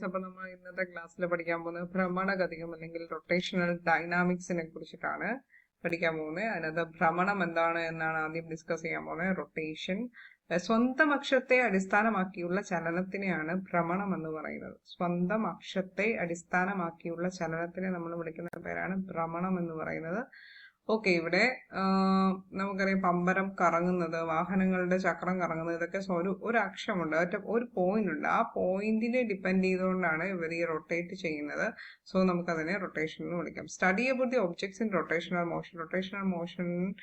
അപ്പോൾ നമ്മൾ ഇന്നത്തെ ക്ലാസ്സിൽ പഠിക്കാൻ പോകുന്നത് ഭ്രമണഗതികം അല്ലെങ്കിൽ റൊട്ടേഷണൽ ഡൈനാമിക്സിനെ കുറിച്ചിട്ടാണ് പഠിക്കാൻ പോകുന്നത്. അതിനകത്ത് ഭ്രമണം എന്താണ് എന്നാണ് ആദ്യം ഡിസ്കസ് ചെയ്യാൻ പോകുന്നത്. റൊട്ടേഷൻ സ്വന്തം അക്ഷത്തെ അടിസ്ഥാനമാക്കിയുള്ള ചലനത്തിനെയാണ് ഭ്രമണം എന്ന് പറയുന്നത്. സ്വന്തം അക്ഷത്തെ അടിസ്ഥാനമാക്കിയുള്ള ചലനത്തിനെ നമ്മൾ വിളിക്കുന്ന പേരാണ് ഭ്രമണം എന്ന് പറയുന്നത്. ഓക്കെ, ഇവിടെ നമുക്കറിയാം പമ്പരം കറങ്ങുന്നത്, വാഹനങ്ങളുടെ ചക്രം കറങ്ങുന്നത്, ഇതൊക്കെ ഒരു അക്ഷമുണ്ട്, ഒരു പോയിന്റ് ഉണ്ട്. ആ പോയിന്റിനെ ഡിപ്പെൻഡ് ചെയ്തുകൊണ്ടാണ് ഇവർ ഈ റൊട്ടേറ്റ് ചെയ്യുന്നത്. സോ നമുക്കതിനെ റൊട്ടേഷൻ എന്ന് വിളിക്കാം. Study about the objects in rotational motion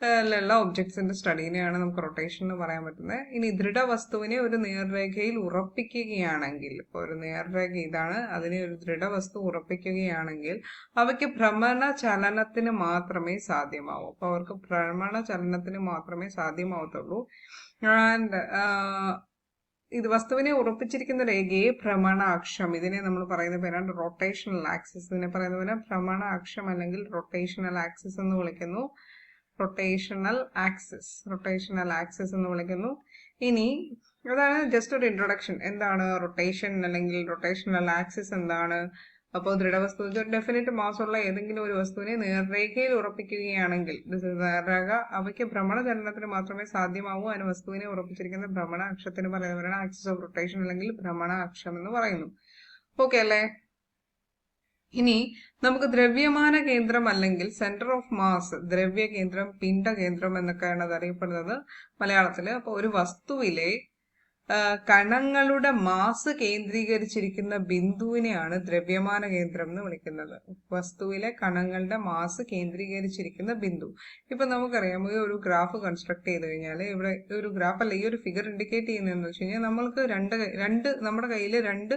ുള്ള ഒബ്ജക്ട്സിന്റെ സ്റ്റഡീനെയാണ് നമുക്ക് റൊട്ടേഷൻ എന്ന് പറയാൻ പറ്റുന്നത്. ഇനി ദൃഢവസ്തുവിനെ ഒരു നേർരേഖയിൽ ഉറപ്പിക്കുകയാണെങ്കിൽ, ഇപ്പോൾ ഒരു നേർരേഖ ഇതാണ്, അതിനെ ഒരു ദൃഢവസ്തു ഉറപ്പിക്കുകയാണെങ്കിൽ അവയ്ക്ക് ഭ്രമണ ചലനത്തിന് മാത്രമേ സാധ്യമാവൂ. അപ്പോൾ അവർക്ക് ഭ്രമണ ചലനത്തിന് മാത്രമേ സാധ്യമാവത്തുള്ളൂ. ആൻഡ് ഇത് വസ്തുവിനെ ഉറപ്പിച്ചിരിക്കുന്ന രേഖയെ ഭ്രമണ അക്ഷം, ഇതിനെ നമ്മൾ പറയുന്ന പേരാണ് റൊട്ടേഷണൽ ആക്സിസ്. ഇതിനെ പറയുന്ന പോലെ ഭ്രമണ അക്ഷം അല്ലെങ്കിൽ റൊട്ടേഷണൽ ആക്സിസ് എന്ന് വിളിക്കുന്നു. റൊട്ടേഷണൽ ആക്സിസ് എന്ന് വിളിക്കുന്നു. ഇനി അതാണ് ജസ്റ്റ് ഒരു ഇൻട്രൊഡക്ഷൻ. എന്താണ് റൊട്ടേഷൻ അല്ലെങ്കിൽ റൊട്ടേഷണൽ ആക്സിസ് എന്താണ്? അപ്പോൾ ദൃഢവസ്തു ഡെഫിനറ്റ് മാസ് ഉള്ള ഏതെങ്കിലും ഒരു വസ്തുവിനെ നേർരേഖയിൽ ഉറപ്പിക്കുകയാണെങ്കിൽ, നേർരേഖ അവയ്ക്ക് ഭ്രമണ ചലനത്തിന് മാത്രമേ സാധ്യമാവൂ. അതിന് വസ്തുവിനെ ഉറപ്പിച്ചിരിക്കുന്ന ഭ്രമണ അക്ഷത്തിന് പറയുന്നവരാണ് ആക്സിസ് ഓഫ് റൊട്ടേഷൻ അല്ലെങ്കിൽ ഭ്രമണ അക്ഷം എന്ന് പറയുന്നു. ഓക്കെ അല്ലേ? ഇനി നമുക്ക് ദ്രവ്യമാന കേന്ദ്രം അല്ലെങ്കിൽ സെന്റർ ഓഫ് മാസ്, ദ്രവ്യ കേന്ദ്രം, പിണ്ഡ കേന്ദ്രം എന്നൊക്കെയാണ് അത് അറിയപ്പെടുന്നത് മലയാളത്തില്. അപ്പൊ ഒരു വസ്തുവിലെ കണങ്ങളുടെ മാസ് കേന്ദ്രീകരിച്ചിരിക്കുന്ന ബിന്ദുവിനെയാണ് ദ്രവ്യമാന കേന്ദ്രം എന്ന് വിളിക്കുന്നത്. വസ്തുവിലെ കണങ്ങളുടെ മാസ് കേന്ദ്രീകരിച്ചിരിക്കുന്ന ബിന്ദു. ഇപ്പൊ നമുക്കറിയാം, ഈ ഒരു ഗ്രാഫ് കൺസ്ട്രക്ട് ചെയ്ത് കഴിഞ്ഞാൽ ഇവിടെ ഒരു ഗ്രാഫ് അല്ല, ഈ ഒരു ഫിഗർ ഇൻഡിക്കേറ്റ് ചെയ്യുന്നതെന്ന് വെച്ച് കഴിഞ്ഞാൽ നമ്മൾക്ക് നമ്മുടെ കയ്യിൽ രണ്ട്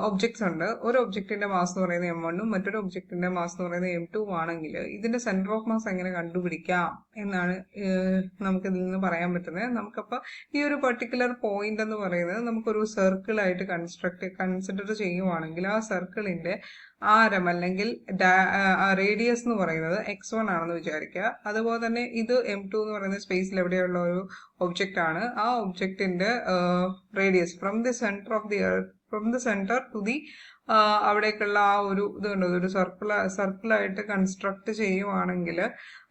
ഒബ്ജക്ട്സ് ഉണ്ട്. ഒരു ഒബ്ജക്റ്റിന്റെ മാസ് എന്ന് പറയുന്നത് M1 മറ്റൊരു ഒബ്ജക്റ്റിന്റെ മാസ് എന്ന് പറയുന്നത് M2 ആണെങ്കിൽ ഇതിന്റെ സെന്റർ ഓഫ് മാസ് എങ്ങനെ കണ്ടുപിടിക്കാം എന്നാണ് നമുക്ക് ഇതിൽ നിന്ന് പറയാൻ പറ്റുന്നത്. നമുക്കപ്പോൾ ഈ ഒരു പെർട്ടിക്കുലർ പോയിന്റ് എന്ന് പറയുന്നത് നമുക്കൊരു സർക്കിൾ ആയിട്ട് കൺസിഡർ ചെയ്യുവാണെങ്കിൽ ആ സർക്കിളിന്റെ ആരം അല്ലെങ്കിൽ റേഡിയസ് എന്ന് പറയുന്നത് x1 ആണെന്ന് വിചാരിക്കുക. അതുപോലെ തന്നെ ഇത് M2 എന്ന് പറയുന്ന സ്പേസിൽ എവിടെയുള്ള ഒരു ഒബ്ജക്റ്റ് ആണ്. ആ ഒബ്ജക്റ്റിന്റെ radius from the centre of the earth, from the centre to the അവിടേക്കുള്ള ആ ഒരു ഇതുണ്ട്, ഒരു സർക്കിളായിട്ട് കൺസ്ട്രക്ട് ചെയ്യുവാണെങ്കിൽ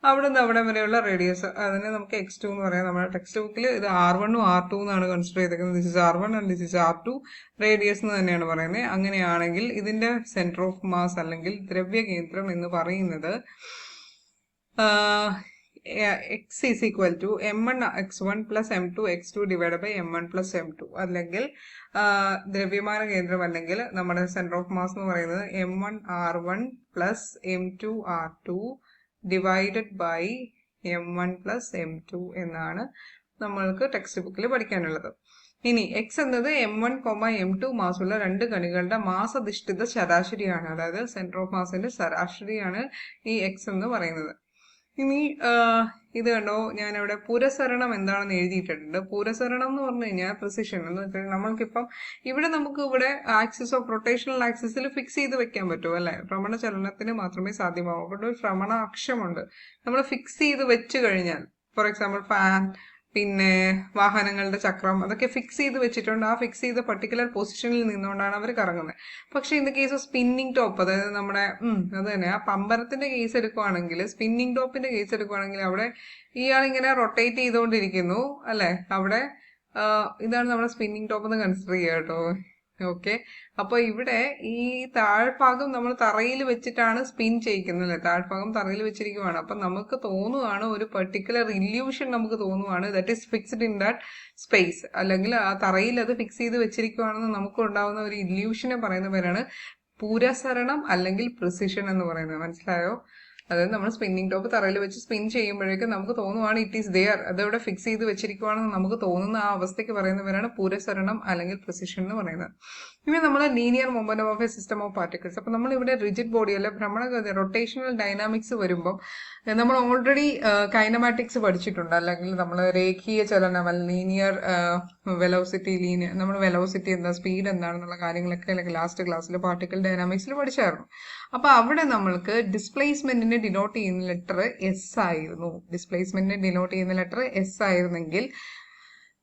അവിടെ നിന്ന് അവിടെ വരെയുള്ള റേഡിയസ്, അതിനെ നമുക്ക് x2 എന്ന് പറയാം. നമ്മുടെ ടെക്സ്റ്റ് ബുക്കിൽ ഇത് R1 R2 എന്നാണ് കൺസിഡർ ചെയ്തിരിക്കുന്നത്. This is R1 and this is R2 radius എന്ന് തന്നെയാണ് പറയുന്നത്. അങ്ങനെയാണെങ്കിൽ ഇതിന്റെ സെന്റർ ഓഫ് മാസ് അല്ലെങ്കിൽ ദ്രവ്യ കേന്ദ്രം എന്ന് പറയുന്നത് x is equal to M1 x1 plus M2 x2 divided by M1 plus M2, അല്ലെങ്കിൽ ദ്രവ്യമാന കേന്ദ്രം അല്ലെങ്കിൽ നമ്മുടെ സെന്റർ ഓഫ് മാസ് എന്ന് പറയുന്നത് M1 R1 plus M2 R2 divided by M1 plus M2 എന്നാണ് നമ്മൾക്ക് ടെക്സ്റ്റ് ബുക്കിൽ പഠിക്കാനുള്ളത്. ഇനി x എന്നത് M1, M2 മാസുള്ള രണ്ട് കണികളുടെ മാസ് അധിഷ്ഠിത ശരാശരിയാണ്. അതായത് സെന്റർ ഓഫ് മാസിന്റെ ശരാശരിയാണ് ഈ x എന്ന് പറയുന്നത്. ഇനി ഇത് കണ്ടോ, ഞാനിവിടെ പുരസരണം എന്താണെന്ന് എഴുതിയിട്ടുണ്ട്. പുരസരണം എന്ന് പറഞ്ഞു കഴിഞ്ഞാൽ പ്രിസിഷൻ എന്ന് വെച്ചാൽ നമ്മൾക്കിപ്പം ഇവിടെ ആക്സിസ് ഓഫ് റൊട്ടേഷണൽ ആക്സിസിൽ ഫിക്സ് ചെയ്ത് വെക്കാൻ പറ്റുമോ അല്ലെ? ഭ്രമണ ചലനത്തിന് മാത്രമേ സാധ്യമാവൂ. അവിടെ ഒരു ഭ്രമണ അക്ഷമുണ്ട്. നമ്മൾ ഫിക്സ് ചെയ്ത് വെച്ച് കഴിഞ്ഞാൽ, ഫോർ എക്സാമ്പിൾ ഫാൻ, പിന്നെ വാഹനങ്ങളുടെ ചക്രം, അതൊക്കെ ഫിക്സ് ചെയ്ത് വെച്ചിട്ടുണ്ട്. ആ ഫിക്സ് ചെയ്ത പർട്ടിക്കുലർ പൊസിഷനിൽ നിന്നുകൊണ്ടാണ് അവർ കറങ്ങുന്നത്. പക്ഷെ in the case of spinning top, അതായത് നമ്മുടെ അത് തന്നെ ആ പമ്പരത്തിന്റെ കേസ് എടുക്കുവാണെങ്കിൽ, സ്പിന്നിങ് ടോപ്പിന്റെ കേസ് എടുക്കുവാണെങ്കിൽ അവിടെ ഇയാളിങ്ങനെ റൊട്ടേറ്റ് ചെയ്തുകൊണ്ടിരിക്കുന്നു അല്ലെ? അവിടെ ഇതാണ് നമ്മുടെ സ്പിന്നിങ് ടോപ്പ് എന്ന് കൺസിഡർ ചെയ്യുക കേട്ടോ. ഓക്കെ, അപ്പൊ ഇവിടെ ഈ താഴ്ഭാഗം നമ്മൾ തറയിൽ വെച്ചിട്ടാണ് സ്പിൻ ചെയ്യിക്കുന്നത് അല്ലെ? താഴ്ഭാഗം തറയിൽ വെച്ചിരിക്കുവാണ്. അപ്പൊ നമുക്ക് തോന്നുവാണ്, ഒരു പെർട്ടിക്കുലർ ഇല്യൂഷൻ നമുക്ക് തോന്നുവാണ്, that is fixed in that space, അല്ലെങ്കിൽ ആ തറയിൽ അത് ഫിക്സ് ചെയ്ത് വെച്ചിരിക്കുവാണെന്ന് നമുക്ക് ഉണ്ടാവുന്ന ഒരു ഇല്യൂഷനെ പറയുന്ന പേരാണ് പുരസരണം അല്ലെങ്കിൽ പ്രിസിഷൻ എന്ന് പറയുന്നത്. മനസ്സിലായോ? അതായത് നമ്മൾ സ്പിന്നിങ് ടോപ്പ് തറയിൽ വെച്ച് സ്പിൻ ചെയ്യുമ്പോഴേക്കും നമുക്ക് തോന്നുവാണ് ഇറ്റ് ഈസ് ദെയർ, അതവിടെ ഫിക്സ് ചെയ്ത് വെച്ചിരിക്കുവാണെന്ന് നമുക്ക് തോന്നുന്ന ആ അവസ്ഥയ്ക്ക് പറയുന്നവരാണ് പുരസരണം അല്ലെങ്കിൽ പ്രിസിഷൻ എന്ന് പറയുന്നത്. ഇനി നമ്മൾ linear momentum of a system of particles. അപ്പൊ നമ്മൾ ഇവിടെ റിജിഡ് ബോഡി അല്ലെ ഭ്രമണഗതി റൊട്ടേഷണൽ ഡൈനാമിക്സ് വരുമ്പോൾ നമ്മൾ ഓൾറെഡി കൈനമാറ്റിക്സ് പഠിച്ചിട്ടുണ്ട്, അല്ലെങ്കിൽ നമ്മൾ രേഖീയ ചലനം അല്ലെങ്കിൽ ലീനിയർ വെലോസിറ്റി, നമ്മൾ വെലോസിറ്റി എന്താ, സ്പീഡ് എന്താണെന്നുള്ള കാര്യങ്ങളൊക്കെ ലാസ്റ്റ് ക്ലാസ്സിൽ പാർട്ടിക്കിൾ ഡൈനാമിക്സിൽ പഠിച്ചായിരുന്നു. അപ്പൊ അവിടെ നമ്മൾക്ക് ഡിസ്പ്ലേസ്മെന്റിനെ ഡിനോട്ട് ചെയ്യുന്ന ലെറ്റർ S ആയിരുന്നു. ഡിസ്പ്ലേസ്മെന്റിനെ ഡിനോട്ട് ചെയ്യുന്ന ലെറ്റർ S ആയിരുന്നെങ്കിൽ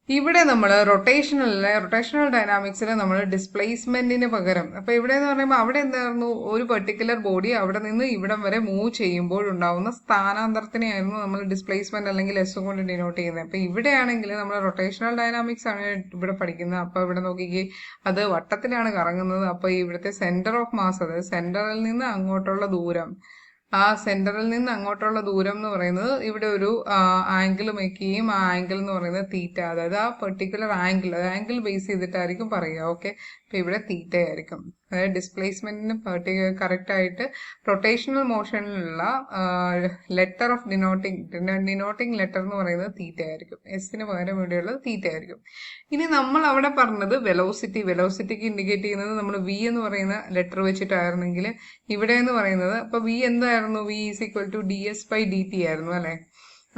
ഇവിടെ നമ്മൾ റൊട്ടേഷണൽ ഡൈനാമിക്സിൽ നമ്മൾ ഡിസ്പ്ലേസ്മെന്റിന് പകരം അപ്പൊ ഇവിടെ എന്ന് പറയുമ്പോൾ അവിടെ എന്തായിരുന്നു ഒരു പെർട്ടിക്കുലർ ബോഡി അവിടെ നിന്ന് ഇവിടം വരെ മൂവ് ചെയ്യുമ്പോൾ ഉണ്ടാവുന്ന സ്ഥാനാന്തരത്തിനെയായിരുന്നു നമ്മൾ ഡിസ്പ്ലേസ്മെന്റ് അല്ലെങ്കിൽ എസ് കൊണ്ട് ഡിനോട്ട് ചെയ്യുന്നത്. അപ്പൊ ഇവിടെയാണെങ്കിൽ നമ്മൾ റൊട്ടേഷണൽ ഡൈനാമിക്സ് ആണ് ഇവിടെ പഠിക്കുന്നത്. അപ്പൊ ഇവിടെ നോക്കിക്കേ, അത് വട്ടത്തിലാണ് കറങ്ങുന്നത്. അപ്പൊ ഇവിടുത്തെ സെന്റർ ഓഫ് മാസ്, അതായത് സെന്ററിൽ നിന്ന് അങ്ങോട്ടുള്ള ദൂരം, ആ സെന്ററിൽ നിന്ന് അങ്ങോട്ടുള്ള ദൂരം എന്ന് പറയുന്നത് ഇവിടെ ഒരു ആംഗിൾ മേക്ക് ചെയ്യും. ആ ആംഗിൾ എന്ന് പറയുന്നത് തീറ്റ, അതായത് ആ പെർട്ടിക്കുലർ ആംഗിൾ ബേസ് ചെയ്തിട്ടായിരിക്കും പറയുക. ഓക്കെ, അപ്പൊ ഇവിടെ തീറ്റ ആയിരിക്കും. അതായത് ഡിസ്പ്ലേസ്മെന്റിന് കറക്റ്റ് ആയിട്ട് rotational മോഷനിലുള്ള letter of denoting letter എന്ന് പറയുന്നത് തീറ്റ ആയിരിക്കും. എസിന് പകരം ഇവിടെയുള്ളത് തീറ്റ ആയിരിക്കും. ഇനി നമ്മൾ അവിടെ പറഞ്ഞത് വെലോസിറ്റിക്ക് ഇൻഡിക്കേറ്റ് ചെയ്യുന്നത് നമ്മൾ വി എന്ന് പറയുന്ന ലെറ്റർ വെച്ചിട്ടായിരുന്നെങ്കിൽ ഇവിടെ എന്ന് പറയുന്നത്, അപ്പൊ വി എന്തായിരുന്നു, V is equal to D S by D T ആയിരുന്നു അല്ലെ.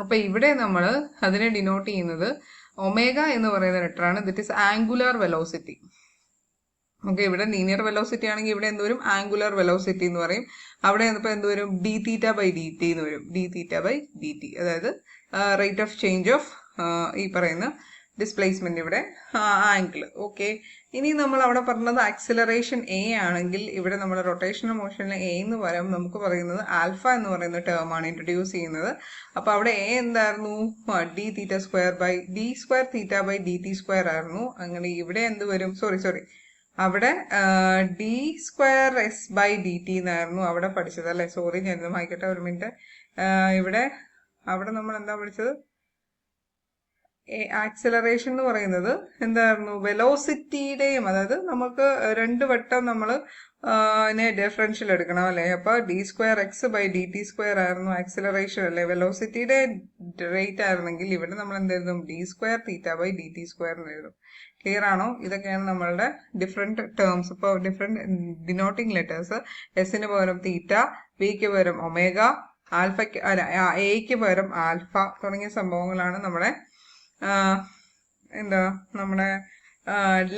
അപ്പൊ ഇവിടെ നമ്മൾ അതിനെ ഡിനോട്ട് ചെയ്യുന്നത് ഒമേഗ എന്ന് പറയുന്ന ലെറ്റർ ആണ്. That is angular velocity. Okay, ഇവിടെ ലീനിയർ വെലോസിറ്റി ആണെങ്കിൽ ഇവിടെ എന്തുവരും, ആംഗുലർ വെലോസിറ്റി എന്ന് പറയും. അവിടെ ഇപ്പൊ എന്തുവരും, D theta by D T എന്ന് വരും. D theta by D T, അതായത് റേറ്റ് ഓഫ് ചേഞ്ച് ഓഫ് ഈ പറയുന്ന ഡിസ്പ്ലേസ്മെന്റ്, ഇവിടെ ആംഗിൾ. ഓക്കെ, ഇനി നമ്മൾ അവിടെ പറഞ്ഞത് ആക്സിലറേഷൻ എ ആണെങ്കിൽ ഇവിടെ നമ്മൾ റൊട്ടേഷണൽ മോഷനിൽ എ എന്ന് പറയാം, നമുക്ക് പറയുന്നത് ആൽഫ എന്ന് പറയുന്ന ടേം ആണ് ഇൻട്രൊഡ്യൂസ് ചെയ്യുന്നത്. അപ്പൊ അവിടെ എ എന്തായിരുന്നു, D theta square by D square theta by D T square ആയിരുന്നു. അങ്ങനെ ഇവിടെ എന്ത് വരും, സോറി അവിടെ D square S by D T എന്നായിരുന്നു അവിടെ പഠിച്ചത് അല്ലെ. സോറി, ഞാൻ വായിക്കട്ടെ ഒരു മിനിറ്റ്. ഇവിടെ നമ്മൾ എന്താ പഠിച്ചത്, ആക്സിലറേഷൻ എന്ന് പറയുന്നത് എന്തായിരുന്നു, വെലോസിറ്റിയുടെയും, അതായത് നമുക്ക് രണ്ട് വട്ടം നമ്മൾ ഡിഫറൻഷ്യൽ എടുക്കണം അല്ലെ. അപ്പൊ D square X by D T square ആയിരുന്നു ആക്സിലറേഷൻ അല്ലെ. വെലോസിറ്റിയുടെ റേറ്റ് ആയിരുന്നെങ്കിൽ ഇവിടെ നമ്മൾ എന്തെഴുതും, D square theta by D T square എന്ന് എഴുതും. ക്ലിയർ ആണോ? ഇതൊക്കെയാണ് നമ്മളുടെ ഡിഫറെന്റ് ടേംസ്. ഇപ്പോൾ ഡിഫറെന്റ് ഡിനോട്ടിംഗ് ലെറ്റേഴ്സ്. എസിന് പകരം തീറ്റ, വിക്ക് പകരം ഒമേഗ, ആൽഫയ്ക്ക് എക്ക് പകരം ആൽഫ തുടങ്ങിയ സംഭവങ്ങളാണ് നമ്മുടെ നമ്മുടെ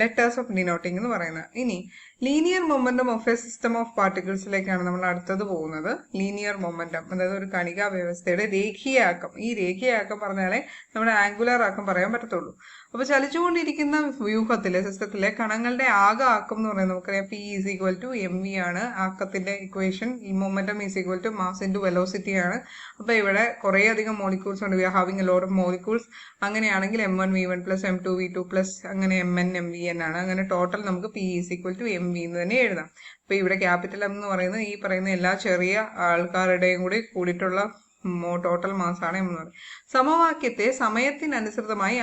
ലെറ്റേഴ്സ് ഓഫ് ഡിനോട്ടിംഗ് എന്ന് പറയുന്നത്. ഇനി linear momentum of a system of പാർട്ടിക്കിൾസിലേക്കാണ് നമ്മൾ അടുത്തത് പോകുന്നത്. ലീനിയർ മൊമെന്റം, അതായത് ഒരു കണികാ വ്യവസ്ഥയുടെ രേഖീയാക്കം. ഈ രേഖീയാക്കം പറഞ്ഞാലേ നമ്മുടെ ആംഗുലർ ആക്കം പറയാൻ പറ്റത്തുള്ളൂ. അപ്പൊ ചലിച്ചുകൊണ്ടിരിക്കുന്ന വ്യൂഹത്തിലെ സിസ്റ്റത്തിലെ കണങ്ങളുടെ ആകെ ആക്കം എന്ന് പറയുന്നത് നമുക്കറിയാം, P is equal to M V ആണ് ആക്കത്തിന്റെ ഇക്വേഷൻ. ഈ momentum is equal to mass into velocity ആണ്. അപ്പൊ ഇവിടെ കുറെ അധികം മോളിക്യൂൾസ് ഉണ്ട്, we are having a lot of molecules. അങ്ങനെയാണെങ്കിൽ M1 V1 plus M2 V2 plus അങ്ങനെ MN MVN ആണ്. അങ്ങനെ ടോട്ടൽ നമുക്ക് P is equal to M V എന്ന് തന്നെ എഴുതാം. അപ്പൊ ഇവിടെ ക്യാപിറ്റൽ എം എന്ന് പറയുന്നത് ഈ പറയുന്ന എല്ലാ ചെറിയ ആൾക്കാരുടെയും കൂടി കൂടിയിട്ടുള്ള ടോട്ടൽ മാസ് ആണ് എന്ന് പറയും. സമവാക്യത്തെ സമയത്തിനനുസൃതമായി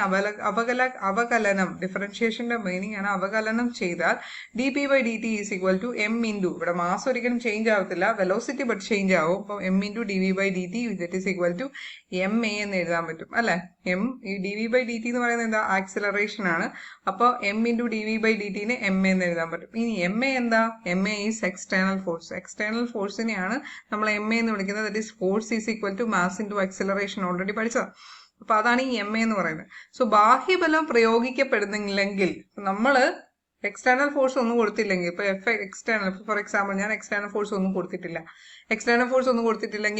അവകലനം, ഡിഫറൻഷിയേഷന്റെ മീനിങ് ആണ് അവകലനം ചെയ്താൽ D P by D T is equal to M into, ഇവിടെ മാസ് ഒരിക്കലും ചേഞ്ച് ആവത്തില്ല, വെലോസിറ്റി ബട്ട് ചേഞ്ച് ആവും. അപ്പോൾ M into D V by D T that is equal to M A എന്ന് എഴുതാൻ പറ്റും അല്ലെ. ഈ D V by D T എന്ന് പറയുന്നത് എന്താ, ആക്സിലറേഷൻ ആണ്. അപ്പോൾ M into D V by D ടിനെ എം എ എന്ന് എഴുതാൻ പറ്റും. ഇനി എം എ എന്താ, M A is external force. External ഫോഴ്സിനെയാണ് നമ്മൾ എം എ എന്ന് വിളിക്കുന്നത്. That is force is equal to mass into acceleration, already പഠിച്ചത്. അപ്പൊ അതാണ് ഈ എം എ എന്ന് പറയുന്നത്. സോ ബാഹ്യബലം പ്രയോഗിക്കപ്പെടുന്നില്ലെങ്കിൽ, നമ്മള് എക്സ്റ്റേണൽ ഫോഴ്സ് ഒന്നും കൊടുത്തില്ലെങ്കിൽ, ഇപ്പൊ എക്സ്റ്റേണൽ, ഫോർ എക്സാമ്പിൾ ഞാൻ എക്സ്റ്റേണൽ ഫോഴ്സ് ഒന്നും കൊടുത്തിട്ടില്ല,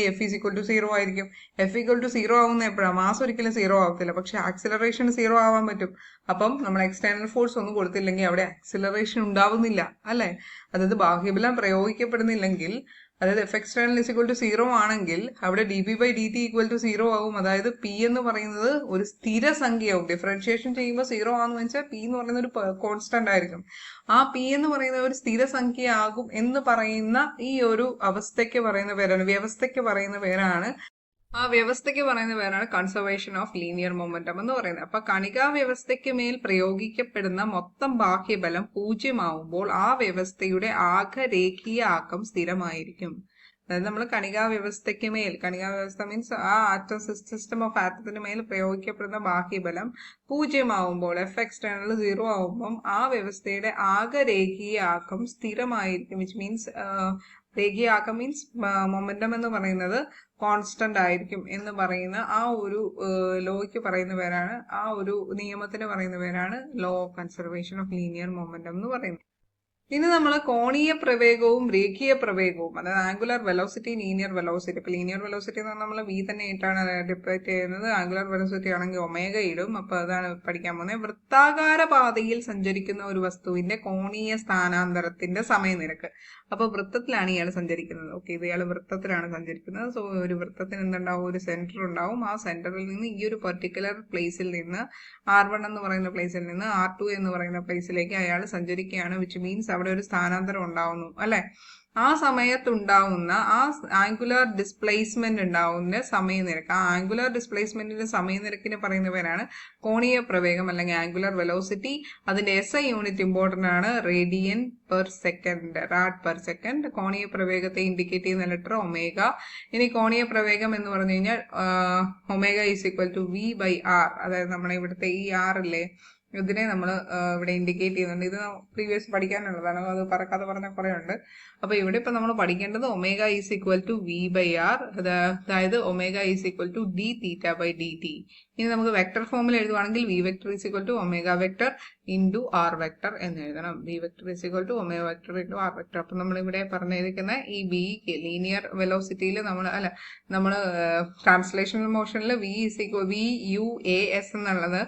എഫ് ഈസ് ഈക്വൽ ടു 0 ആയിരിക്കും. എഫ് ഈക്വൽ ടു 0 ആവുന്ന എപ്പോഴാണ്, മാസ് ഒരിക്കലും 0 ആവത്തില്ല, പക്ഷെ ആക്സിലറേഷൻ 0 ആവാൻ പറ്റും. അപ്പം നമ്മൾ എക്സ്റ്റേണൽ ഫോഴ്സ് ഒന്നും കൊടുത്തില്ലെങ്കിൽ അവിടെ ആക്സിലറേഷൻ ഉണ്ടാവുന്നില്ല അല്ലെ. അതായത് ബാഹ്യബലം പ്രയോഗിക്കപ്പെടുന്നില്ലെങ്കിൽ, അതായത് F external is equal to 0 ആണെങ്കിൽ അവിടെ D P by D T equal to 0 ആവും. അതായത് പി എന്ന് പറയുന്നത് ഒരു സ്ഥിര സംഖ്യയാവും. ഡിഫറൻഷിയേഷൻ ചെയ്യുമ്പോൾ 0 ആണെന്ന് വെച്ചാൽ പി എന്ന് പറയുന്ന ഒരു കോൺസ്റ്റന്റ് ആയിരിക്കും. ആ പി എന്ന് പറയുന്ന ഒരു സ്ഥിര സംഖ്യ ആകും എന്ന് പറയുന്ന ഈ ഒരു അവസ്ഥയ്ക്ക് പറയുന്ന പേരാണ്, വ്യവസ്ഥയ്ക്ക് പറയുന്ന പേരാണ്, ആ വ്യവസ്ഥയ്ക്ക് പറയുന്ന പേരാണ് കൺസർവേഷൻ ഓഫ് ലീനിയർ മൊമെന്റം എന്ന് പറയുന്നത്. അപ്പൊ കണികാ വ്യവസ്ഥയ്ക്ക് മേൽ പ്രയോഗിക്കപ്പെടുന്ന മൊത്തം ബാഹ്യബലം 0 ആവുമ്പോൾ ആ വ്യവസ്ഥയുടെ ആകെ രേഖീയ ആക്കം സ്ഥിരമായിരിക്കും. അതായത് നമ്മൾ കണികാ വ്യവസ്ഥയ്ക്ക് മേൽ, കണികാ വ്യവസ്ഥ മീൻസ് ആ ആറ്റം സിസ്റ്റം ഓഫ് ആറ്റത്തിന് മേൽ പ്രയോഗിക്കപ്പെടുന്ന ബാഹ്യബലം 0 ആവുമ്പോൾ, എഫ് എക്സ്റ്റേണൽ 0 ആവുമ്പം ആ വ്യവസ്ഥയുടെ ആകെ രേഖീയ ആക്കം സ്ഥിരമായിരിക്കും. വിച്ച് മീൻസ് രേഖീയ ആക്കം മീൻസ് മൊമെന്റം എന്ന് പറയുന്നത് കോൺസ്റ്റന്റ് ആയിരിക്കും എന്ന് പറയുന്ന ആ ഒരു ലോയ്ക്ക് പറയുന്ന പേരാണ്, ആ ഒരു നിയമത്തിന് പറയുന്ന പേരാണ് law of conservation of linear momentum എന്ന് പറയുന്നത്. ഇനി നമ്മൾ കോണീയ പ്രവേഗവും രേഖീയ പ്രവേഗവും, അതായത് ആംഗുലർ വെലോസിറ്റി, ലീനിയർ വെലോസിറ്റി. ഇപ്പൊ ലീനിയർ വെലോസിറ്റി എന്ന് പറഞ്ഞാൽ നമ്മൾ വി തന്നെ ഇട്ടാണ് ഡിഫൈൻ ചെയ്യുന്നത്. ആംഗുലർ വെലോസിറ്റി ആണെങ്കിൽ ഒമേഗ ഇടും. അപ്പൊ അതാണ് പഠിക്കാൻ പോകുന്നത്. വൃത്താകാര പാതയിൽ സഞ്ചരിക്കുന്ന ഒരു വസ്തുവിന്റെ കോണീയ സ്ഥാനാന്തരത്തിന്റെ സമയനിരക്ക്. അപ്പൊ വൃത്തത്തിലാണ് ഇയാൾ സഞ്ചരിക്കുന്നത്. ഓക്കെ, ഇത് ഇയാൾ വൃത്തത്തിലാണ് സഞ്ചരിക്കുന്നത്. സോ ഒരു വൃത്തത്തിന് എന്തുണ്ടാവും? ഒരു സെന്റർ ഉണ്ടാവും. ആ സെന്ററിൽ നിന്ന് ഈ ഒരു പെർട്ടിക്കുലർ പ്ലേസിൽ നിന്ന് R1 എന്ന് പറയുന്ന പ്ലേസിൽ നിന്ന് R2 എന്ന് പറയുന്ന പ്ലേസിലേക്ക് അയാൾ സഞ്ചരിക്കുകയാണ്. വിച്ച് മീൻസ് അവിടെ ഒരു സ്ഥാനാന്തരം ഉണ്ടാവുന്നു അല്ലെ. ആ സമയത്തുണ്ടാവുന്ന ആ ആംഗുലർ ഡിസ്പ്ലേസ്മെന്റ് ഉണ്ടാവുന്ന സമയനിരക്ക്, ആ ആംഗുലർ ഡിസ്പ്ലേസ്മെന്റിന്റെ സമയനിരക്കിന് പറയുന്ന പേരാണ് കോണീയ പ്രവേഗം അല്ലെങ്കിൽ ആംഗുലർ വെലോസിറ്റി. അതിന്റെ SI യൂണിറ്റ് ഇമ്പോർട്ടന്റ് ആണ്, radian per second, rad per second. കോണീയ പ്രവേഗത്തെ ഇൻഡിക്കേറ്റ് ചെയ്യുന്ന ലെറ്റർ ഒമേഗ. ഇനി കോണീയ പ്രവേഗം എന്ന് പറഞ്ഞു കഴിഞ്ഞാൽ omega is equal to V/R. അതായത് നമ്മളെ ഇവിടുത്തെ ഈ R ഇല്ലേ, ഇതിനെ നമ്മൾ ഇവിടെ ഇൻഡിക്കേറ്റ് ചെയ്യുന്നുണ്ട്. ഇത് പ്രീവിയസ് പഠിക്കാനുള്ളതാണ്, അത് പറക്കാതെ പറഞ്ഞ കുറെ ഉണ്ട്. അപ്പൊ ഇവിടെ ഇപ്പൊ നമ്മൾ പഠിക്കേണ്ടത് omega is equal to V/R, അതായത് omega is equal to d(θ/dt). ഇനി നമുക്ക് വെക്ടർ ഫോമിൽ എഴുതുവാണെങ്കിൽ V vector is equal to omega vector into R vector എന്ന് എഴുതണം. V vector is equal to omega vector into R vector. അപ്പൊ നമ്മൾ ഇവിടെ പറഞ്ഞിരിക്കുന്ന ഈ V ലീനിയർ വെലോസിറ്റിയിൽ നമ്മൾ ട്രാൻസ്ലേഷണൽ മോഷനിൽ VUAS എന്നുള്ളത്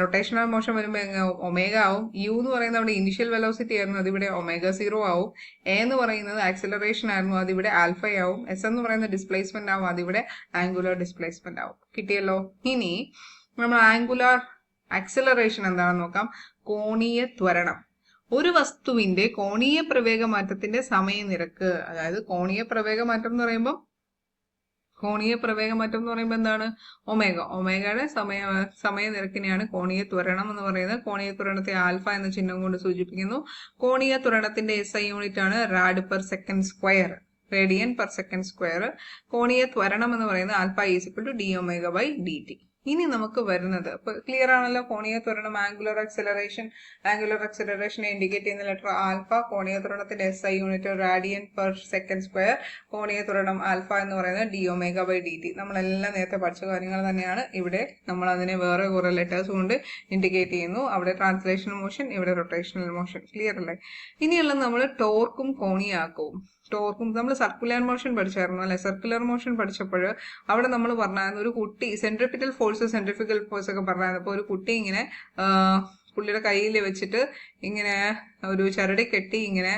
റൊട്ടേഷണൽ മോഷൻ വരുമ്പോൾ ഒമേഗ ആവും. U എന്ന് പറയുന്നത് അവിടെ ഇനിഷ്യൽ വെലോസിറ്റി ആയിരുന്നു, അതിവിടെ ഒമേഗ 0 ആവും. A എന്ന് പറയുന്നത് ആക്സിലറേഷൻ ആയിരുന്നു, അതിവിടെ ആൽഫ ആവും. S എന്ന് പറയുന്നത് ഡിസ്പ്ലേസ്മെന്റ് ആവും, അതിവിടെ ആംഗുലർ ഡിസ്പ്ലേസ്മെന്റ് ആവും. കിട്ടിയല്ലോ. ഇനി നമ്മൾ ആംഗുലർ ആക്സിലറേഷൻ എന്താണെന്ന് നോക്കാം. കോണീയ ത്വരണം. ഒരു വസ്തുവിന്റെ കോണീയ പ്രവേഗമാറ്റത്തിന്റെ സമയനിരക്ക്, അതായത് കോണീയ പ്രവേഗമാറ്റം എന്ന് പറയുമ്പോൾ എന്താണ്? ഒമേഗയുടെ സമയനിരക്കിനെയാണ് കോണീയ ത്വരണം എന്ന് പറയുന്നത്. കോണീയ ത്വരണത്തെ ആൽഫ എന്ന ചിഹ്നം കൊണ്ട് സൂചിപ്പിക്കുന്നു. കോണീയ ത്വരണത്തിന്റെ SI യൂണിറ്റ് ആണ് rad per second square, radian per second square. കോണീയ ത്വരണം എന്ന് പറയുന്നത് alpha is equal to dω/dt. ഇനി നമുക്ക് വരുന്നത് ഇപ്പൊ ക്ലിയർ ആണല്ലോ. കോണീയ ത്വരണം, ആംഗുലർ ആക്സിലറേഷനെ ഇൻഡിക്കേറ്റ് ചെയ്യുന്ന ലെറ്റർ ആൽഫ. കോണീയ ത്വരണത്തിന്റെ SI unit radian per second square. കോണീയ ത്വരണം ആൽഫ എന്ന് പറയുന്നത് dω/dt. നമ്മളെല്ലാം നേരത്തെ പഠിച്ച കാര്യങ്ങൾ തന്നെയാണ്. ഇവിടെ നമ്മൾ അതിനെ വേറെ കുറെ ലെറ്റേഴ്സ് കൊണ്ട് ഇൻഡിക്കേറ്റ് ചെയ്യുന്നു. അവിടെ ട്രാൻസ്ലേഷണൽ മോഷൻ, ഇവിടെ റൊട്ടേഷണൽ മോഷൻ. ക്ലിയർ അല്ലേ? ഇനിയുള്ള നമ്മൾ ടോർക്കും കോണീയാക്കവും. ടോർക്കും നമ്മൾ സർക്കുലർ മോഷൻ പഠിച്ചായിരുന്നു അല്ലെ. സർക്കുലർ മോഷൻ പഠിച്ചപ്പോൾ അവിടെ നമ്മൾ പറഞ്ഞായിരുന്നു ഒരു കുട്ടി സെൻട്രിപിറ്റൽ ഫോഴ്സ്, സെൻട്രിഫിക്കൽ ഫോഴ്സ് ഒക്കെ പറഞ്ഞായിരുന്നു. അപ്പോൾ ഒരു കുട്ടി ഇങ്ങനെ പുള്ളിയുടെ കയ്യിൽ വെച്ചിട്ട് ഇങ്ങനെ ഒരു ചരടി കെട്ടി ഇങ്ങനെ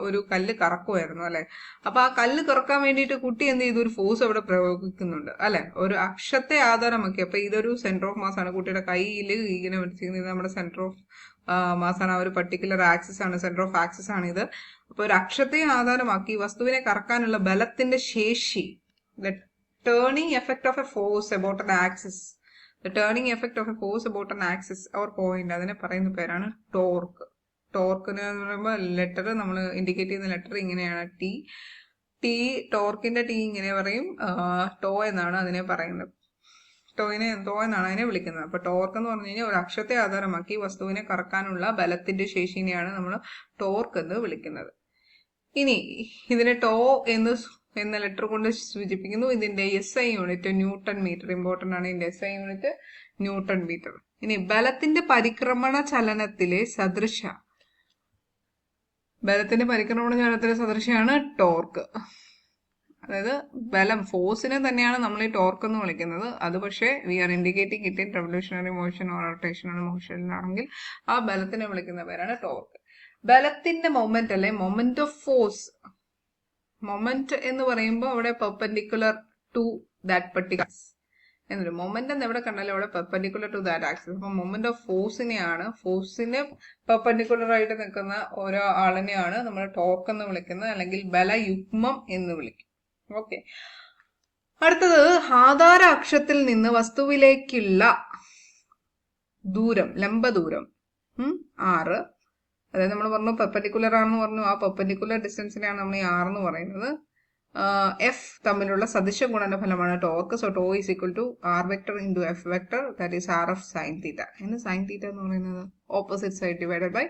ഒരു കല്ല് കറക്കുമായിരുന്നു അല്ലെ. അപ്പൊ ആ കല്ല് കറക്കാൻ വേണ്ടിയിട്ട് കുട്ടി എന്ത് ചെയ്തു? ഒരു ഫോഴ്സ് അവിടെ പ്രയോഗിക്കുന്നുണ്ട് അല്ലെ, ഒരു അക്ഷത്തെ ആധാരമാക്കി. അപ്പൊ ഇതൊരു സെന്റർ ഓഫ് മാസ് ആണ്. കുട്ടിയുടെ കയ്യിൽ ഇങ്ങനെ വെച്ചിരിക്കുന്നത് നമ്മുടെ സെന്റർ ഓഫ് മാസ് ആണ്. ആ ഒരു പർട്ടിക്കുലർ ആക്സിസ് ആണ്, സെന്റർ ഓഫ് ആക്സിസ് ആണ് ഇത്. അപ്പൊ ഒരു അക്ഷത്തെ ആധാരമാക്കി വസ്തുവിനെ കറക്കാനുള്ള ബലത്തിന്റെ ശേഷി, the turning effect of a force about an axis, the turning effect of a force about an axis or point, അതിനെ പറയുന്ന പേരാണ് ടോർക്ക്. ടോർക്കിന് എന്ന് പറയുമ്പോൾ ലെറ്റർ നമ്മൾ ഇൻഡിക്കേറ്റ് ചെയ്യുന്ന ലെറ്റർ ഇങ്ങനെയാണ്, ടോർക്കിന്റെ T ഇങ്ങനെ പറയും, ടോ എന്നാണ് അതിനെ പറയുന്നത്. ടോ എന്നാണ് അതിനെ വിളിക്കുന്നത്. അപ്പൊ ടോർക്ക് എന്ന് പറഞ്ഞു കഴിഞ്ഞാൽ ഒരു അക്ഷത്തെ ആധാരമാക്കി വസ്തുവിനെ കറക്കാനുള്ള ബലത്തിന്റെ ശേഷിനെയാണ് നമ്മൾ ടോർക്ക് എന്ന് വിളിക്കുന്നത്. ഇനി ഇതിനെ ടോ എന്ന ലെറ്റർ കൊണ്ട് സൂചിപ്പിക്കുന്നു. ഇതിന്റെ SI unit newton metre. Important ആണ് ഇതിന്റെ SI യൂണിറ്റ് ന്യൂട്ടൺ മീറ്റർ. ഇനി ബലത്തിന്റെ പരിക്രമണ ചലനത്തിലെ സദൃശയാണ് ടോർക്ക്. അതായത് ബലം, ഫോഴ്സിനെ തന്നെയാണ് നമ്മൾ ഈ ടോർക്ക് എന്ന് വിളിക്കുന്നത്. അത് പക്ഷേ we are indicating it in revolutionary motion or rotational മോഷനിലാണെങ്കിൽ ആ ബലത്തിനെ വിളിക്കുന്ന പേരാണ് ടോർക്ക്. ബലത്തിന്റെ മൊമെന്റ് അല്ലെ, മൊമെന്റ് ഓഫ് ഫോഴ്സ്. മൊമെന്റ് എന്ന് പറയുമ്പോൾ അവിടെ പെർപെൻഡിക്കുലർ ടു ദാറ്റ് പർട്ടിക്കുലർ എന്നൊരു മൊമെന്റ് എന്ന് എവിടെ കണ്ടാലും അവിടെ പെർപെൻഡിക്കുലർ ടു ദാറ്റ് ആക്സിസ്. അപ്പൊ മൊമെന്റ് ഓഫ് ഫോഴ്സിന് പെർപെൻഡിക്കുലർ ആയിട്ട് നിൽക്കുന്ന ഓരോ ആളിനെയാണ് നമ്മൾ ടോർക്ക് എന്ന് വിളിക്കുന്നത്, അല്ലെങ്കിൽ ബലയുഗ്മം എന്ന് വിളിക്കും. ഓക്കെ, അടുത്തത് ആധാര അക്ഷത്തിൽ നിന്ന് വസ്തുവിലേക്കുള്ള ദൂരം, ലംബ ദൂരം R. അതായത് നമ്മൾ പറഞ്ഞു പെർപെൻഡിക്കുലർ ആണെന്ന് പറഞ്ഞു. ആ പെർപെൻഡിക്കുലർ ഡിസ്റ്റൻസിനെയാണ് നമ്മൾ ഈ R എന്ന് പറയുന്നത്. F തമ്മിലുള്ള സദിശ ഗുണനഫലമാണ് torque. So tau is equal to R vector into F vector, that is RF sine theta. Sine theta എന്ന് പറയുന്നത് opposite side divided by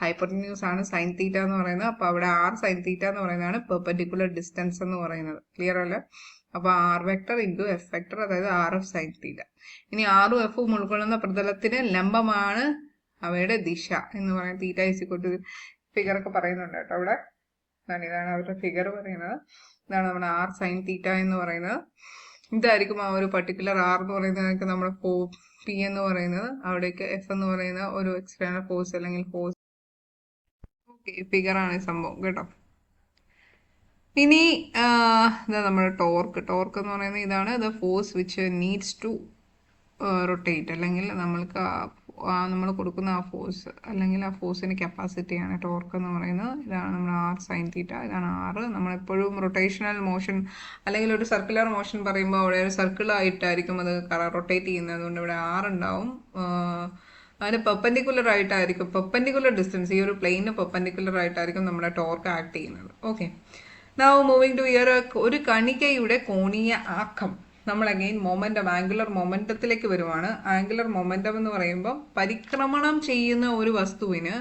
hypotenuse ആണ് സൈൻ തീറ്റ എന്ന് പറയുന്നത്. അപ്പൊ അവിടെ R സൈൻ തീറ്റ എന്ന് പറയുന്നതാണ് പെർപെൻഡിക്കുലർ ഡിസ്റ്റൻസ് എന്ന് പറയുന്നത്. ക്ലിയർ അല്ലേ? അപ്പൊ R vector into F vector, അതായത് RF സൈൻ തീറ്റ. ഇനി R ഉം F ഉം ഉൾക്കൊള്ളുന്ന പ്രതലത്തിന് ലംബമാണ് അവയുടെ ദിശ എന്ന് പറയുന്നത്. തീറ്റ ഈസ് ഈക്വൽ ടു ഫിഗറൊക്കെ പറയുന്നുണ്ട് കേട്ടോ അവിടെ. ഇതാണ് അവരുടെ ഫിഗർ പറയുന്നത്. ഇതാണ് നമ്മുടെ ആർ സൈൻ തീറ്റ എന്ന് പറയുന്നത്. ഇതായിരിക്കും ആ ഒരു പർട്ടിക്കുലർ ആർ എന്ന് പറയുന്നതൊക്കെ നമ്മുടെ പി എന്ന് പറയുന്നത്. അവിടേക്ക് എഫ് എന്ന് പറയുന്ന ഒരു എക്സ്റ്റേണൽ ഫോഴ്സ് അല്ലെങ്കിൽ ഫോഴ്സ്. ഓക്കെ, ഫിഗറാണ് ഈ സംഭവം കേട്ടോ. ഇനി ഇതാ നമ്മുടെ ടോർക്ക് എന്ന് പറയുന്നത് ഇതാണ്. The force which needs to rotate, അല്ലെങ്കിൽ നമ്മൾക്ക് നമ്മൾ കൊടുക്കുന്ന ആ ഫോഴ്സ് അല്ലെങ്കിൽ ആ ഫോഴ്സിൻ്റെ കപ്പാസിറ്റിയാണ് ടോർക്ക് എന്ന് പറയുന്നത്. ഇതാണ് നമ്മുടെ ആർ സൈൻ തീറ്റ. ഇതാണ് ആറ്. നമ്മളെപ്പോഴും റൊട്ടേഷണൽ മോഷൻ അല്ലെങ്കിൽ ഒരു സർക്കുലർ മോഷൻ പറയുമ്പോൾ അവിടെ ഒരു സർക്കിളായിട്ടായിരിക്കും അത് റൊട്ടേറ്റ് ചെയ്യുന്നത്. അതുകൊണ്ട് ഇവിടെ ആറ് ഉണ്ടാവും. അതിന് പെർപെൻഡിക്കുലർ ആയിട്ടായിരിക്കും, പെർപെൻഡിക്കുലർ ഡിസ്റ്റൻസ്, ഈ ഒരു പ്ലെയിന് പെർപെൻഡിക്കുലർ ആയിട്ടായിരിക്കും നമ്മുടെ ടോർക്ക് ആക്ട് ചെയ്യുന്നത്. Okay, now moving two year. ഒരു കണികയുടെ കോണീയ ആക്കം. നമ്മൾ അഗെയിൻ മൊമെന്റം, ആംഗുലർ മൊമെന്റത്തിലേക്ക് വരുവാണ്. ആംഗുലർ മൊമെന്റം എന്ന് പറയുമ്പോൾ പരിക്രമണം ചെയ്യുന്ന ഒരു വസ്തുവിന്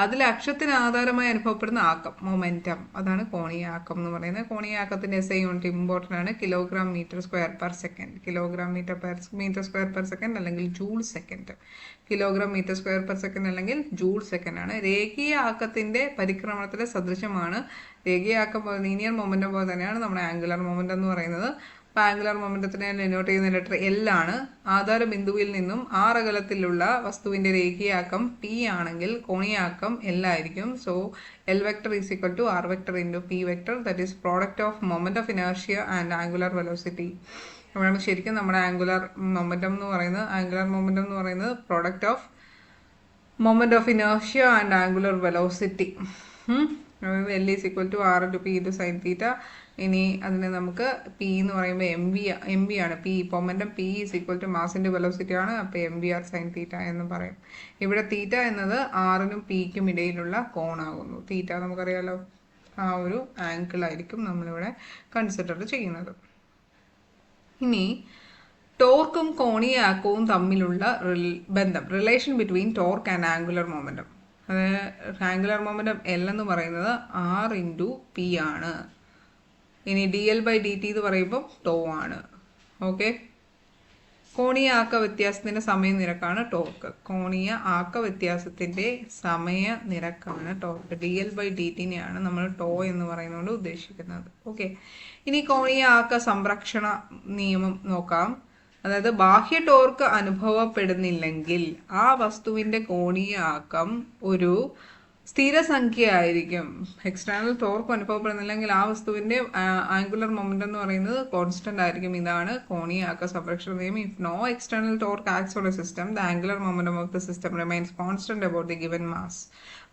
അതിൽ അക്ഷത്തിന് ആധാരമായി അനുഭവപ്പെടുന്ന ആക്കം, മൊമെന്റം, അതാണ് കോണീയ ആക്കം എന്ന് പറയുന്നത്. കോണീയ ആക്കത്തിന്റെ SI യൂണിറ്റ് ഇമ്പോർട്ടൻ്റ് ആണ്. Kilogram metre square per second. Kilogram metre square per second അല്ലെങ്കിൽ joule second. Kilogram metre square per second അല്ലെങ്കിൽ ജൂൾ സെക്കൻഡ് ആണ്. രേഖീയ ആക്കത്തിന്റെ പരിക്രമണത്തിലെ സദൃശമാണ്. രേഖീയ ആക്കം ലീനിയർ മൊമെന്റം പോലെ തന്നെയാണ് നമ്മുടെ ആംഗുലർ മൊമെന്റം എന്ന് പറയുന്നത്. ആംഗുലർ മൊമെന്റത്തിനെ ഡിനോട്ട് ചെയ്യുന്ന ലെറ്റർ L ആണ്. ആധാര ബിന്ദുവിൽ നിന്നും R അകലത്തിലുള്ള വസ്തുവിന്റെ രേഖീയാക്കം P ആണെങ്കിൽ കോണീയാക്കം L ആയിരിക്കും. So L vector is equal to R vector into P vector, that is product of moment of inertia and angular velocity. അവിടെയാണ് ശരിക്കും നമ്മുടെ ആംഗുലർ മൊമെന്റം എന്ന് പറയുന്നത് product of moment of inertia and angular velocity. L is equal to R into P into sine theta. ഇനി അതിന് നമുക്ക് P എന്ന് പറയുമ്പോൾ എം ബി ആണ്. Momentum P is equal to മാസിന്റെ വെലോസിറ്റി ആണ്. അപ്പോൾ MVR സൈൻ തീറ്റ എന്ന് പറയും. ഇവിടെ തീറ്റ എന്നത് ആറിനും പിക്കും ഇടയിലുള്ള കോണാകുന്നു. തീറ്റ നമുക്കറിയാലോ, ആ ഒരു ആംഗിൾ ആയിരിക്കും നമ്മളിവിടെ കൺസിഡർ ചെയ്യുന്നത്. ഇനി ടോർക്കും കോണീയ ആക്കവും തമ്മിലുള്ള ബന്ധം, relation between torque and angular momentum. Angular momentum L എന്ന് പറയുന്നത് R ഇൻറ്റു P ആണ്. ഇനി dl/dt എന്ന് പറയുമ്പോൾ ടോ ആണ്. ഓക്കെ, കോണീയ ആക്ക വ്യത്യാസത്തിന്റെ സമയ നിരക്കാണ് ടോർക്ക്. കോണീയ ആക്ക വ്യത്യാസത്തിന്റെ സമയ നിരക്കാണ് ടോർക്ക്. dl/dt-നെയാണ് നമ്മൾ ടോ എന്ന് പറയുന്നതുകൊണ്ട് ഉദ്ദേശിക്കുന്നത്. ഓക്കെ, ഇനി കോണീയ ആക്ക സംരക്ഷണ നിയമം നോക്കാം. അതായത് ബാഹ്യ ടോർക്ക് അനുഭവപ്പെടുന്നില്ലെങ്കിൽ ആ വസ്തുവിന്റെ കോണീയ ആക്കം ഒരു സ്ഥിരസംഖ്യ ആയിരിക്കും. എക്സ്റ്റേണൽ ടോർക്ക് അനുഭവപ്പെടുന്നില്ലെങ്കിൽ ആ വസ്തുവിന്റെ ആംഗുലർ മൊമെന്റം എന്ന് പറയുന്നത് കോൺസ്റ്റന്റ് ആയിരിക്കും. ഇതാണ് കോണീയ ആക്ക സംരക്ഷണ നിയമം. If no external torque acts on a system, the angular momentum of the system remains constant about the given mass.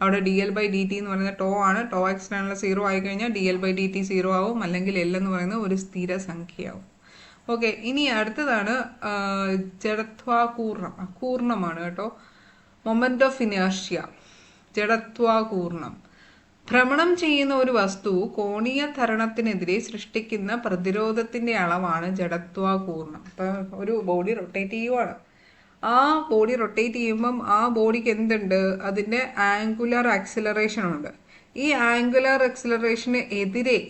അവിടെ dl/dt എന്ന് പറയുന്നത് ടോ ആണ്. ടോ എക്സ്റ്റേണൽ 0 ആയി കഴിഞ്ഞാൽ dl/dt 0 ആവും, അല്ലെങ്കിൽ L എന്ന് പറയുന്നത് ഒരു സ്ഥിരസംഖ്യയാവും. ഓക്കെ, ഇനി അടുത്തതാണ് ജഡത്വാകൂർണം. അകൂർണമാണ് കേട്ടോ. മൊമെന്റ് ഓഫ് ഇനേർഷ്യ, ജഡത്വാകൂർണം. ഭ്രമണം ചെയ്യുന്ന ഒരു വസ്തു കോണീയ ത്വരണത്തിനെതിരെ സൃഷ്ടിക്കുന്ന പ്രതിരോധത്തിന്റെ അളവാണ് ജഡത്വാകൂർണം. ഇപ്പൊ ഒരു ബോഡി റൊട്ടേറ്റ് ചെയ്യുവാണ്. ആ ബോഡി റൊട്ടേറ്റ് ചെയ്യുമ്പം ആ ബോഡിക്ക് എന്തുണ്ട്? അതിന്റെ ആംഗുലർ ആക്സിലറേഷൻ ഉണ്ട്. ഈ ആംഗുലർ ആക്സിലറേഷന് എതിരെ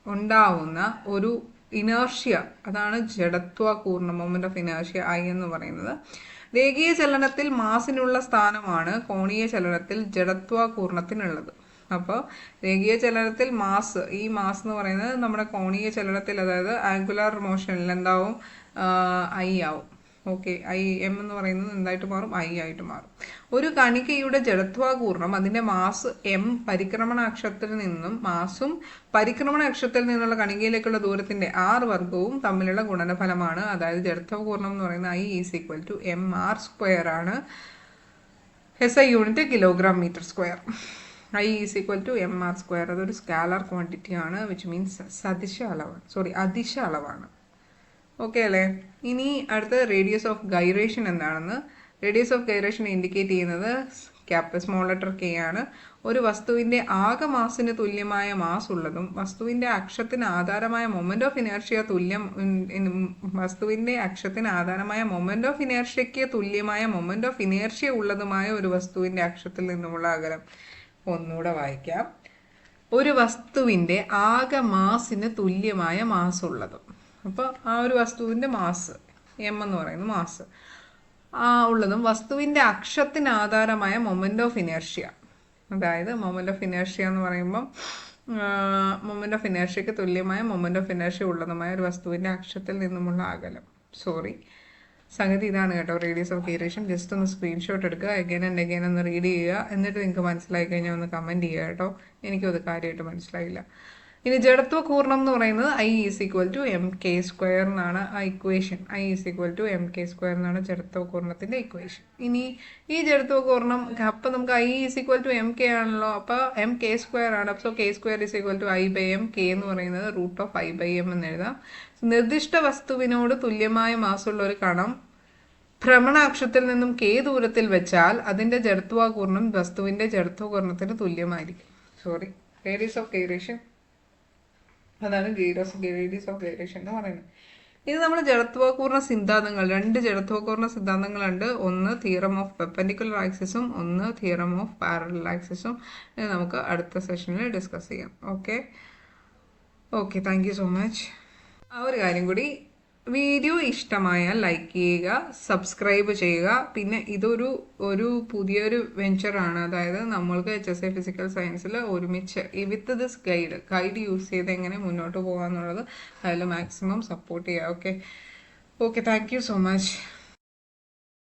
ഉണ്ടാവുന്ന ഒരു ഇനേർഷ്യ, അതാണ് ജഡത്വാകൂർണം, മൊമെന്റ് ഓഫ് ഇനേർഷ്യ I എന്ന് പറയുന്നത്. രേഖീയ ചലനത്തിൽ മാസിനുള്ള സ്ഥാനമാണ് കോണീയ ചലനത്തിൽ ജഡത്വാകൂർണത്തിനുള്ളത്. അപ്പോൾ രേഖീയ ചലനത്തിൽ മാസ്, ഈ മാസ് എന്ന് പറയുന്നത് നമ്മുടെ കോണീയ ചലനത്തിൽ, അതായത് ആംഗുലർ മോഷനിൽ എന്താവും? I ആവും. ഓക്കെ, M എന്ന് പറയുന്നത് എന്തായിട്ട് മാറും? I ആയിട്ട് മാറും. ഒരു കണികയുടെ ജഡത്വാകൂർണം അതിന്റെ മാസ് M പരിക്രമണ അക്ഷത്തിൽ നിന്നും മാസും പരിക്രമണ അക്ഷത്തിൽ നിന്നുള്ള കണികയിലേക്കുള്ള ദൂരത്തിന്റെ R വർഗവും തമ്മിലുള്ള ഗുണനഫലമാണ്. അതായത് ജഡത്വാകൂർണം എന്ന് പറയുന്നത് I is equal to MR square ആണ്. SI unit kilogram metre square. I is equal to MR square. അതൊരു സ്കാലർ ക്വാണ്ടിറ്റി ആണ്, വിച്ച് മീൻസ് അതിശ അളവാണ്. ഓക്കെ അല്ലേ? ഇനി അടുത്ത റേഡിയസ് ഓഫ് ഗൈറേഷൻ എന്താണെന്ന്. റേഡിയസ് ഓഫ് ഗൈറേഷൻ ഇൻഡിക്കേറ്റ് ചെയ്യുന്നത് സ്മോൾ ലെറ്റർ K ആണ്. ഒരു വസ്തുവിന്റെ ആകെ മാസിന് തുല്യമായ മാസ് ഉള്ളതും വസ്തുവിന്റെ അക്ഷത്തിന് ആധാരമായ മൊമെന്റ് ഓഫ് ഇനേർഷ്യക്ക് തുല്യമായ മൊമെന്റ് ഓഫ് ഇനേർഷ്യ ഉള്ളതുമായ ഒരു വസ്തുവിന്റെ അക്ഷത്തിൽ നിന്നുമുള്ള അകലം. ഒന്നുകൂടെ വായിക്കാം. ഒരു വസ്തുവിന്റെ ആകെ മാസിന് തുല്യമായ മാസ് ഉള്ളതും, അപ്പോൾ ആ ഒരു വസ്തുവിന്റെ മാസ് M എന്ന് പറയുന്ന മാസ് ഉള്ളതും വസ്തുവിന്റെ അക്ഷത്തിന് ആധാരമായ മൊമെന്റ് ഓഫ് ഇനേർഷ്യ അതായത് മൊമെന്റ് ഓഫ് ഇനേർഷ്യ എന്ന് പറയുമ്പം മൊമെന്റ് ഓഫ് ഇനേർഷ്യക്ക് തുല്യമായ മൊമെന്റ് ഓഫ് ഇനേർഷ്യ ഉള്ളതുമായ ഒരു വസ്തുവിന്റെ അക്ഷത്തിൽ നിന്നുമുള്ള അകലം. സംഗതി ഇതാണ് കേട്ടോ, റേഡിയസ് ഓഫ് ഗൈറേഷൻ. ജസ്റ്റ് ഒന്ന് സ്ക്രീൻഷോട്ട് എടുക്കുക, അഗൈൻ ആൻഡ് അഗൈൻ ഒന്ന് റീഡ് ചെയ്യുക, എന്നിട്ട് നിങ്ങൾക്ക് മനസ്സിലായി കഴിഞ്ഞാൽ ഒന്ന് കമൻറ്റ് ചെയ്യുക കേട്ടോ. എനിക്കും അത് കാര്യമായിട്ട് മനസ്സിലായില്ല. ഇനി ജഡത്വ കൂർണം എന്ന് പറയുന്നത് I = mk² എന്നാണ് ആ ഇക്വേഷൻ. I = mk² എന്നാണ് ജഡത്വ കൂർണത്തിന്റെ ഇക്വേഷൻ. ഇനി ഈ ജഡത്വ കൂർണം അപ്പം നമുക്ക് I = mk ആണല്ലോ, അപ്പോൾ mk² ആണ്. അപ്പോൾ k² = I/m. k എന്ന് പറയുന്നത് √I/m എന്ന് എഴുതാം. നിർദ്ദിഷ്ട വസ്തുവിനോട് തുല്യമായ മാസുള്ള ഒരു കണം ഭ്രമണാക്ഷത്തിൽ നിന്നും k ദൂരത്തിൽ വെച്ചാൽ അതിന്റെ ജഡത്വകൂർണം വസ്തുവിന്റെ ജഡത്വകൂർണത്തിന് തുല്യമായിരിക്കും. റേഡിയസ് ഓഫ് ഗൈറേഷൻ, അതാണ് റേഡിയസ് ഓഫ് ഗൈറേഷൻ എന്ന് പറയുന്നത്. ഇത് നമ്മൾ ജഡത്വകൂർണ സിദ്ധാന്തങ്ങൾ, 2 ജഡത്വകൂർണ സിദ്ധാന്തങ്ങളുണ്ട്. ഒന്ന് തിയറം ഓഫ് പെർപെൻഡിക്കുലർ ആക്സിസും ഒന്ന് തിയറം ഓഫ് പാരലൽ ആക്സിസും. നമുക്ക് അടുത്ത സെഷനിൽ ഡിസ്കസ് ചെയ്യാം. Okay thank you so much. ഒരു കാര്യം കൂടി, വീഡിയോ ഇഷ്ടമായാൽ ലൈക്ക് ചെയ്യുക, സബ്സ്ക്രൈബ് ചെയ്യുക. പിന്നെ ഇതൊരു പുതിയൊരു വെഞ്ചറാണ്, അതായത് നമ്മൾക്ക് HSA ഫിസിക്കൽ സയൻസിൽ ഒരുമിച്ച് വിത്ത് ദിസ് ഗൈഡ് യൂസ് ചെയ്ത് എങ്ങനെ മുന്നോട്ട് പോകാമെന്നുള്ളത് അതിൽ മാക്സിമം സപ്പോർട്ട് ചെയ്യുക. Okay thank you so much.